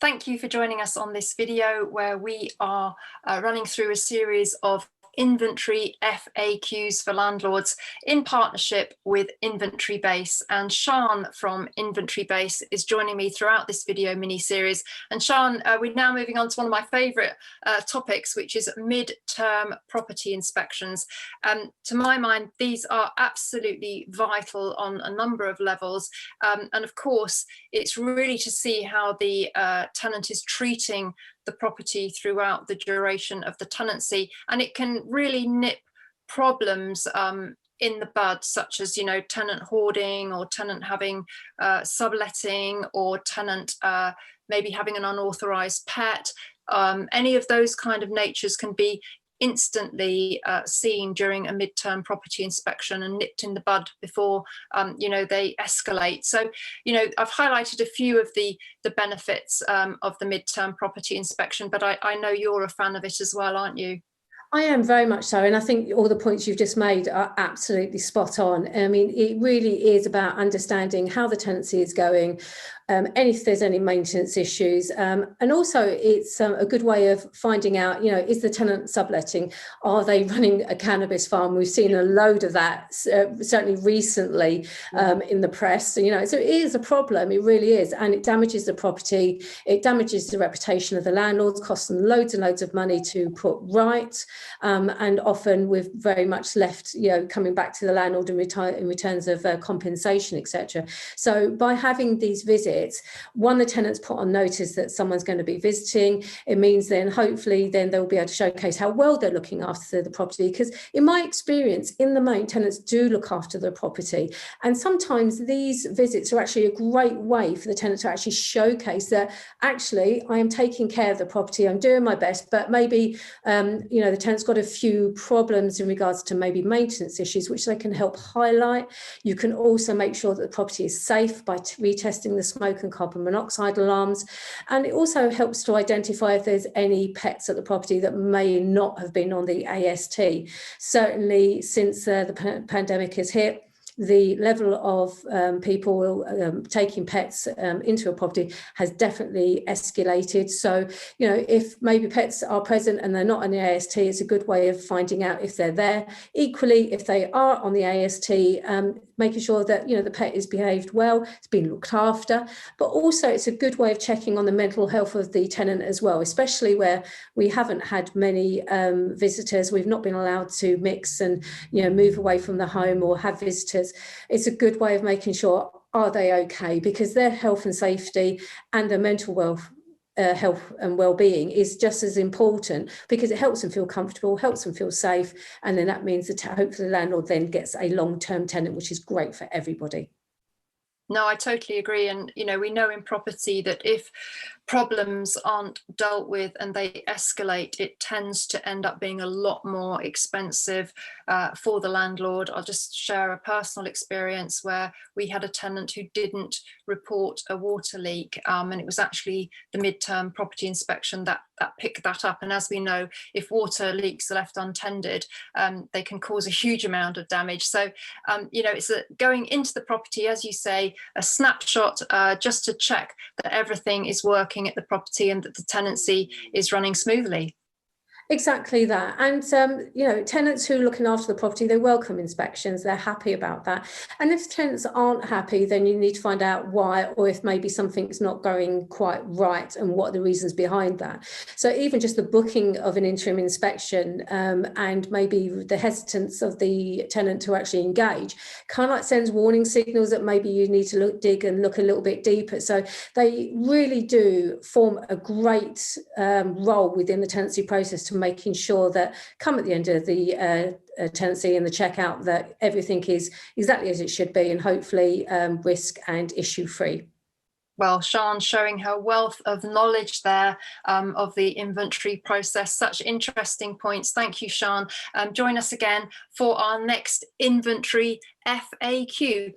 Thank you for joining us on this video where we are running through a series of inventory FAQs for landlords in partnership with InventoryBase, and Sian from InventoryBase is joining me throughout this video mini-series. And Sian, we're now moving on to one of my favourite topics, which is mid-term property inspections. To my mind, these are absolutely vital on a number of levels, and of course it's really to see how the tenant is treating the property throughout the duration of the tenancy, and it can really nip problems in the bud, such as, you know, tenant hoarding, or tenant having subletting, or tenant maybe having an unauthorized pet. Any of those kind of natures can be instantly seen during a mid-term property inspection and nipped in the bud before you know, they escalate. So, you know, I've highlighted a few of the benefits of the mid-term property inspection, but I know you're a fan of it as well, aren't you? I am very much so, and I think all the points you've just made are absolutely spot on. I mean, it really is about understanding how the tenancy is going, and if there's any maintenance issues, and also it's a good way of finding out, you know, is the tenant subletting? Are they running a cannabis farm? We've seen a load of that, certainly recently, in the press. You know, so it is a problem, it really is, and it damages the property, it damages the reputation of the landlords, costs them loads and loads of money to put right. And often we're very much left, you know, coming back to the landlord in returns of compensation, etc. So by having these visits, one, the tenants put on notice that someone's going to be visiting. It means then hopefully then they'll be able to showcase how well they're looking after the property, because in my experience, in the main, tenants do look after the property, and sometimes these visits are actually a great way for the tenant to actually showcase that actually I am taking care of the property, I'm doing my best, but maybe you know, the tenant's got a few problems in regards to maybe maintenance issues, which they can help highlight. You can also make sure that the property is safe by retesting the smoke and carbon monoxide alarms, and it also helps to identify if there's any pets at the property that may not have been on the AST. Certainly since the pandemic has hit, the level of people taking pets into a property has definitely escalated. So, you know, if maybe pets are present and they're not on the AST, it's a good way of finding out if they're there. Equally, if they are on the AST, making sure that, you know, the pet is behaved well, it's been looked after, but also it's a good way of checking on the mental health of the tenant as well, especially where we haven't had many visitors, we've not been allowed to mix and, you know, move away from the home or have visitors. It's a good way of making sure, are they okay? Because their health and safety and their mental health and well-being is just as important, because it helps them feel comfortable, helps them feel safe, and then that means that hopefully the landlord then gets a long-term tenant, which is great for everybody. No, I totally agree. And, you know, we know in property that if problems aren't dealt with and they escalate, it tends to end up being a lot more expensive for the landlord. I'll just share a personal experience where we had a tenant who didn't report a water leak, and it was actually the mid-term property inspection that picked that up. And as we know, if water leaks are left untended, they can cause a huge amount of damage. So, you know, it's going into the property, as you say, a snapshot just to check that everything is working at the property and that the tenancy is running smoothly. Exactly that. And, you know, tenants who are looking after the property, they welcome inspections, they're happy about that. And if tenants aren't happy, then you need to find out why, or if maybe something's not going quite right and what are the reasons behind that. So even just the booking of an interim inspection and maybe the hesitance of the tenant to actually engage kind of like sends warning signals that maybe you need to dig and look a little bit deeper. So they really do form a great role within the tenancy process to making sure that come at the end of the tenancy and the checkout that everything is exactly as it should be, and hopefully risk and issue free. Well, Sian showing her wealth of knowledge there of the inventory process. Such interesting points. Thank you, Sian. Join us again for our next inventory FAQ.